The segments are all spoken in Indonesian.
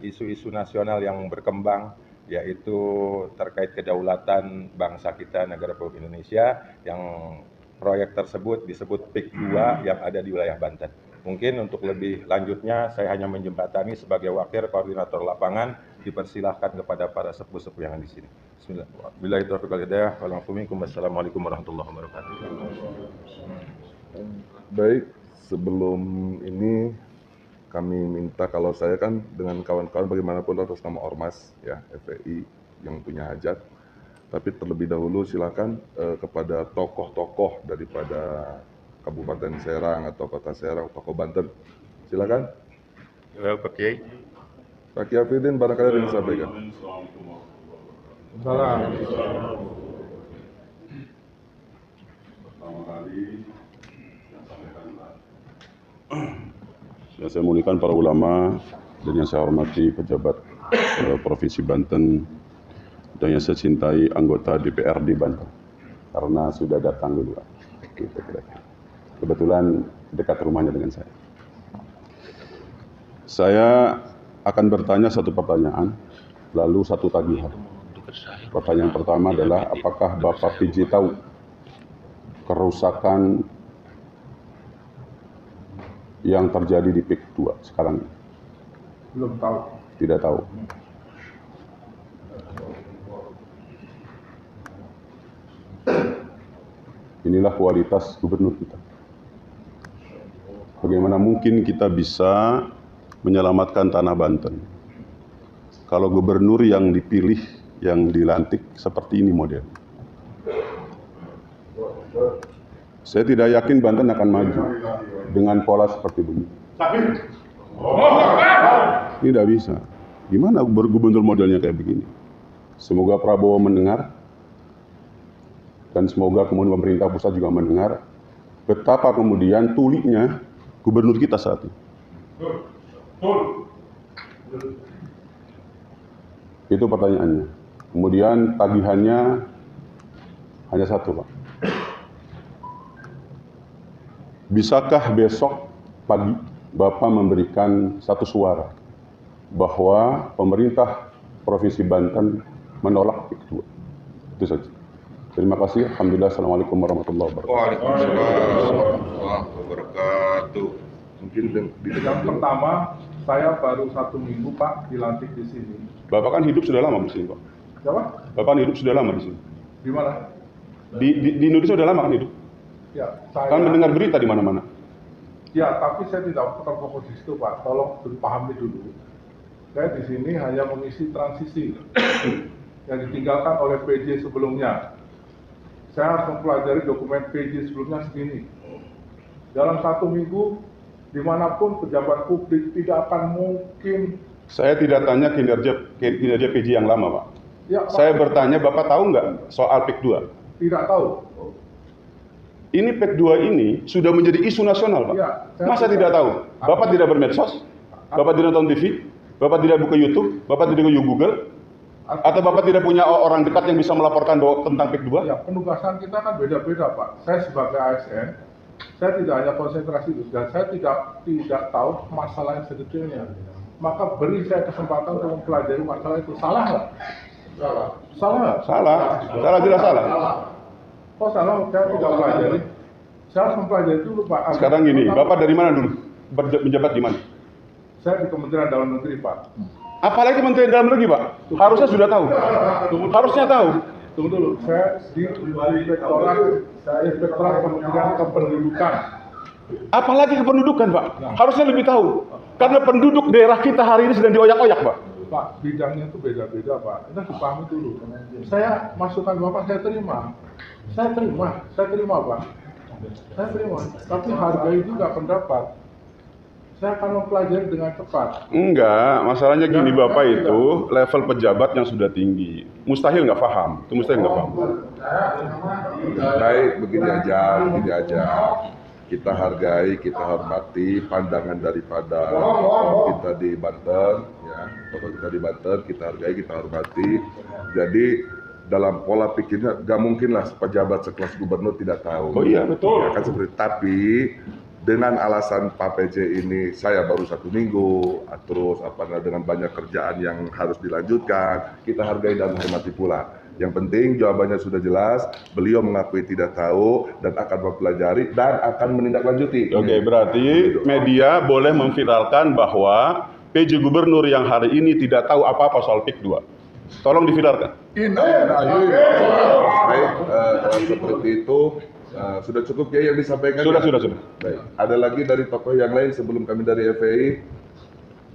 isu-isu nasional yang berkembang, yaitu terkait kedaulatan bangsa kita, negara Republik Indonesia, yang proyek tersebut disebut PIK 2 yang ada di wilayah Banten. Mungkin untuk lebih lanjutnya saya hanya menjembatani sebagai wakil koordinator lapangan, dipersilahkan kepada para sepuh-sepuh yang di sini. Bismillah. Billahi taufiq wal hidayah. Wassalamualaikum warahmatullahi wabarakatuh. Baik, sebelum ini kami minta, kalau saya kan dengan kawan-kawan bagaimanapun atas nama Ormas ya FPI yang punya hajat, tapi terlebih dahulu silakan kepada tokoh-tokoh daripada Kabupaten Serang atau Kota Serang, tokoh Banten, silakan. Pak Kiai. Pak Kiai Afidin, barangkali ada yang disampaikan. Pertama kali saya muliakan para ulama dan yang saya hormati pejabat Provinsi Banten dan yang saya cintai anggota DPRD Banten, karena sudah datang dulu. Kebetulan dekat rumahnya dengan saya. Saya akan bertanya satu pertanyaan, lalu satu tagihan. Pertanyaan pertama adalah, apakah Bapak PJ tahu kerusakan yang terjadi di PIK 2 sekarang? Belum tahu. Tidak tahu. Inilah kualitas gubernur kita. Bagaimana mungkin kita bisa menyelamatkan tanah Banten kalau gubernur yang dipilih, yang dilantik seperti ini model? Saya tidak yakin Banten akan maju dengan pola seperti begini. Tidak bisa. Gimana gubernur modelnya kayak begini? Semoga Prabowo mendengar, dan semoga kemudian pemerintah pusat juga mendengar betapa kemudian tuliknya gubernur kita saat ini. Itu pertanyaannya. Kemudian tagihannya hanya satu, Pak. Bisakah besok pagi Bapak memberikan satu suara bahwa pemerintah Provinsi Banten menolak PIK 2? Itu saja. Terima kasih. Alhamdulillah. Assalamualaikum warahmatullahi wabarakatuh. Waalaikumsalam warahmatullahi wabarakatuh. Mungkin Yang pertama, saya baru 1 minggu Pak dilantik di sini. Bapak kan hidup sudah lama di sini, Pak. Siapa? Bapak kan hidup sudah lama di sini. Di mana? Di Indonesia sudah lama kan hidup? Ya, saya. Kan mendengar berita di mana-mana. Ya, tapi saya tidak terfokus di situ Pak. Tolong dipahami dulu. Saya di sini hanya mengisi transisi yang ditinggalkan oleh PJ sebelumnya. Saya harus mempelajari dokumen PJ sebelumnya segini. Dalam 1 minggu, dimanapun pejabat publik tidak akan mungkin. Saya tidak tanya kinerja PJ yang lama, Pak. Ya, Pak, Saya bertanya, Bapak tahu nggak soal PIK 2? tidak tahu. Ini PIK 2 ini sudah menjadi isu nasional, Pak. Ya, Masa tidak tahu? Bapak tidak bermedsos? Bapak tidak nonton TV? Bapak tidak buka YouTube? Bapak tidak Google? Atau Bapak tidak punya orang dekat yang bisa melaporkan tentang PIK 2? Ya, penugasan kita kan beda-beda Pak. Saya sebagai ASN, saya tidak hanya konsentrasi itu, dan saya tidak tahu masalah yang sedetailnya. Maka beri saya kesempatan untuk mempelajari masalah itu. Salah nggak? Salah. Salah nggak? Salah. Salah, tidak salah. Oh salah, saya tidak pelajari. Saya harus mempelajari dulu Pak. Sekarang gini, Bapak dari mana dulu? Menjabat di mana? Saya di Kementerian Dalam Negeri Pak. Apalagi Kementerian Dalam Negeri, Pak? Harusnya sudah tahu. Harusnya tahu. Tunggu dulu, saya di Inspektorat Kementerian Kependudukan. Apalagi kependudukan, Pak. Harusnya lebih tahu. Karena penduduk daerah kita hari ini sedang dioyak-oyak, Pak. Pak, bidangnya itu beda-beda Pak. Itu dipahami dulu. Saya masukan Bapak saya terima. Saya terima Pak. Saya terima. Tapi hargai juga pendapat. Saya akan mempelajari dengan cepat. Enggak, masalahnya gini, Bapak itu level pejabat yang sudah tinggi. Mustahil nggak paham. Itu mustahil nggak paham. baik, begini aja. Kita hargai, kita hormati pandangan daripada kita di Banten, ya. Kalau kita di Banten, kita hargai, kita hormati. Jadi dalam pola pikirnya, gak mungkin lah pejabat sekelas gubernur tidak tahu. Oh iya, betul. Ya, kan seperti, tapi dengan alasan Pak PJ ini saya baru 1 minggu, terus dengan banyak kerjaan yang harus dilanjutkan, kita hargai dan hormati pula. Yang penting jawabannya sudah jelas, beliau mengakui tidak tahu dan akan mempelajari dan akan menindaklanjuti. Oke, berarti media boleh memviralkan bahwa PJ Gubernur yang hari ini tidak tahu apa-apa soal PIK 2. Tolong diviralkan. Baik, seperti itu. Sudah cukup ya yang disampaikan? Sudah. Baik. Ada lagi dari tokoh yang lain sebelum kami dari FPI?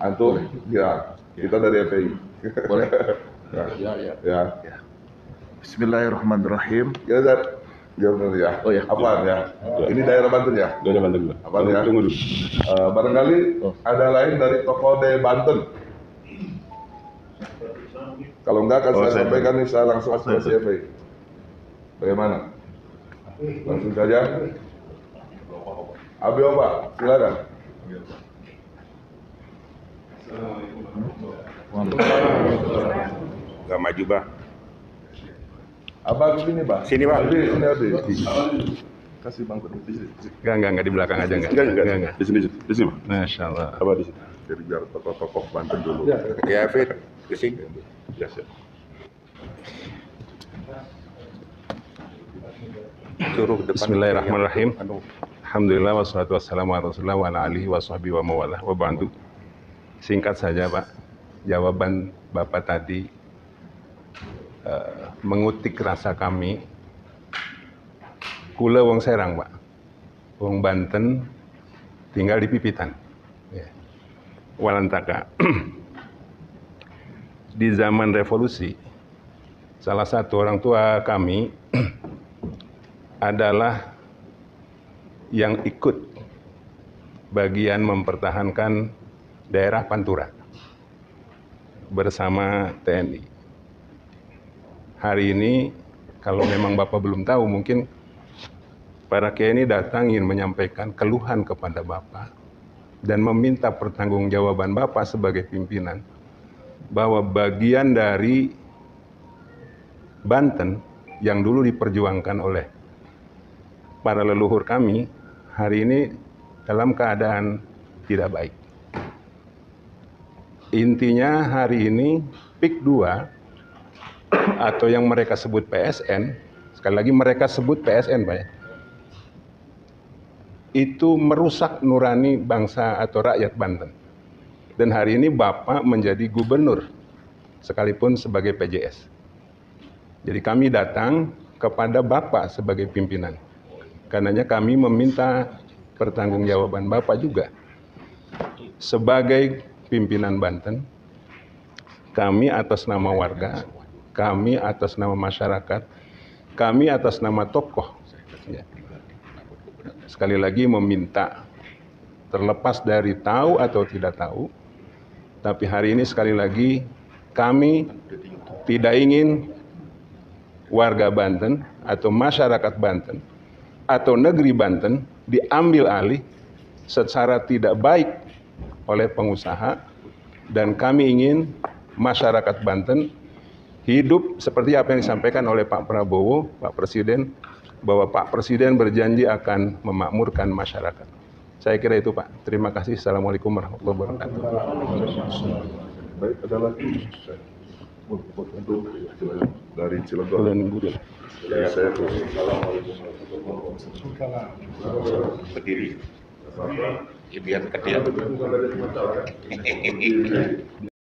Antum? Ya, kita dari FPI. Boleh? Ya. Bismillahirrahmanirrahim. Ya, Zat. Ya. Oh ya. Apaan ya? Ini daerah Banten ya? Daerah Banten. Apaan ya? Tunggu dulu. Barangkali ada lain dari tokoh dari Banten. Kalau enggak akan saya sampaikan nih, saya langsung aspirasi FPI. Bagaimana? Langsung saja. Abi Oba, silakan. Gak maju, Bang. Abang sini, Bang. Sini, Bang. Sini, Abi. Kasih Bang. Enggak di belakang aja enggak. Di sini, Bang. Masya Allah. Apa di sini? Jadi biar tokoh-tokoh Banten dulu. Ya, Fit. Kesini. Ya, siap. Suruh depan. Bismillahirrahmanirrahim. Alhamdulillah wassalatu wassalamu ala Rasulillah wa ala alihi wa sahbihi wa mawalah wa ba'du. Singkat saja, Pak. Jawaban Bapak tadi mengutik rasa kami. Kula wong Serang, Pak. Wong Banten tinggal di Pipitan. Ya. Walantaka. Di zaman revolusi, salah satu orang tua kami adalah yang ikut bagian mempertahankan daerah Pantura bersama TNI. Hari ini kalau memang Bapak belum tahu, mungkin para kiai ini datang ingin menyampaikan keluhan kepada Bapak dan meminta pertanggungjawaban Bapak sebagai pimpinan bahwa bagian dari Banten yang dulu diperjuangkan oleh para leluhur kami hari ini dalam keadaan tidak baik. Intinya hari ini PIK 2 atau yang mereka sebut PSN, sekali lagi mereka sebut PSN, Pak ya, itu merusak nurani bangsa atau rakyat Banten. Dan hari ini Bapak menjadi gubernur sekalipun sebagai PJS. Jadi kami datang kepada Bapak sebagai pimpinan. Karenanya kami meminta pertanggungjawaban Bapak juga. Sebagai pimpinan Banten, kami atas nama warga, kami atas nama masyarakat, kami atas nama tokoh. Ya. Sekali lagi meminta, terlepas dari tahu atau tidak tahu, tapi hari ini sekali lagi kami tidak ingin warga Banten atau masyarakat Banten atau negeri Banten diambil alih secara tidak baik oleh pengusaha, dan kami ingin masyarakat Banten hidup seperti apa yang disampaikan oleh Pak Prabowo, Pak Presiden, bahwa Pak Presiden berjanji akan memakmurkan masyarakat. Saya kira itu, Pak. Terima kasih. Assalamualaikum warahmatullahi wabarakatuh. Baik, ada lagi untuk dari Cilegon. Ya, saya Berdiri. Biar kecil.